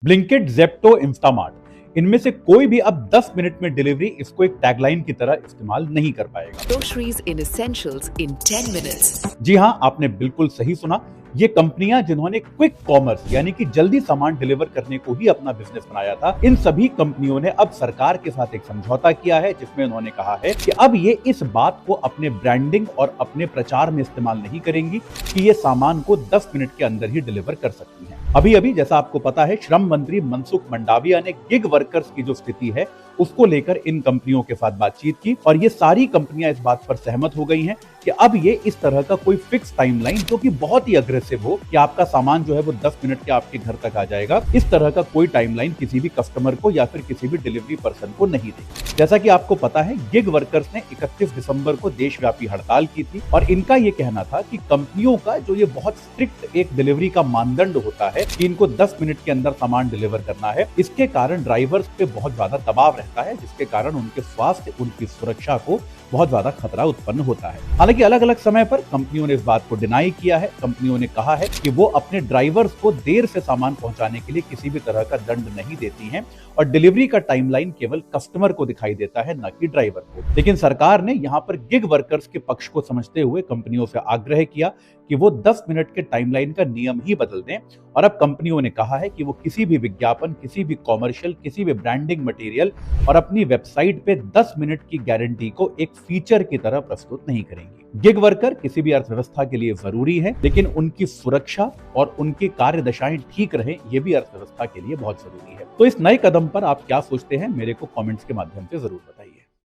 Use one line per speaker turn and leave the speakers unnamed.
Blinkit, Zepto, Instamart, इनमें से कोई भी अब 10 मिनट में डिलीवरी इसको एक टैगलाइन की तरह इस्तेमाल नहीं कर पाएगा।
Groceries in essentials in 10 minutes.
जी हां, आपने बिल्कुल सही सुना। ये कंपनियां जिन्होंने क्विक कॉमर्स यानी कि जल्दी सामान डिलीवर करने को ही अपना बिजनेस बनाया था, इन सभी कंपनियों ने अब सरकार के साथ एक समझौता किया है जिसमें उन्होंने कहा है कि अब ये इस बात को अपने ब्रांडिंग और अपने प्रचार में इस्तेमाल नहीं करेंगी कि ये सामान को 10 मिनट के अंदर ही डिलीवर कर सकती हैं। अभी अभी जैसा आपको पता है, श्रम मंत्री मनसुख मंडाविया ने गिग वर्कर्स की जो स्थिति है उसको लेकर इन कंपनियों के साथ बातचीत की और ये सारी कंपनियां इस बात पर सहमत हो गई हैं कि अब ये इस तरह का कोई फिक्स टाइमलाइन जो कि बहुत ही अग्रेसिव हो कि आपका सामान जो है वो 10 मिनट के आपके घर तक आ जाएगा, इस तरह का कोई टाइमलाइन किसी भी कस्टमर को या फिर किसी भी डिलीवरी पर्सन को नहीं देगी। जैसा कि आपको पता है, गिग वर्कर्स ने 31 दिसंबर को देशव्यापी हड़ताल की थी और इनका ये कहना था कि कंपनियों का जो ये बहुत स्ट्रिक्ट एक डिलीवरी का मानदंड होता है कि इनको 10 मिनट के अंदर सामान डिलीवर करना है, इसके कारण ड्राइवर्स पे बहुत ज्यादा दबाव रहता है, जिसके कारण उनके स्वास्थ्य, उनकी सुरक्षा को बहुत ज्यादा खतरा उत्पन्न होता है। हालांकि अलग अलग समय पर कंपनियों ने इस बात को डिनाई किया है। कंपनियों ने कहा है कि वो अपने ड्राइवर्स को देर से सामान पहुंचाने के लिए किसी भी तरह का दंड नहीं देती हैं और डिलीवरी का टाइमलाइन केवल कस्टमर को दिखाई देता है, न कि ड्राइवर को। लेकिन सरकार ने यहाँ पर गिग वर्कर्स के पक्ष को समझते हुए कंपनियों से आग्रह किया कि वो 10 मिनट के टाइमलाइन का नियम ही बदल दें और अब कंपनियों ने कहा है कि वो किसी भी विज्ञापन, किसी भी कॉमर्शियल, किसी भी ब्रांडिंग मटेरियल और अपनी वेबसाइट पे 10 मिनट की गारंटी को एक फीचर की तरह प्रस्तुत नहीं करेंगी। गिग वर्कर किसी भी अर्थव्यवस्था के लिए जरूरी है, लेकिन उनकी सुरक्षा और उनकी कार्यदशाएं ठीक रहे, ये भी अर्थव्यवस्था के लिए बहुत जरूरी है। तो इस नए कदम पर आप क्या सोचते हैं, मेरे को कमेंट्स के माध्यम से जरूर बताइए।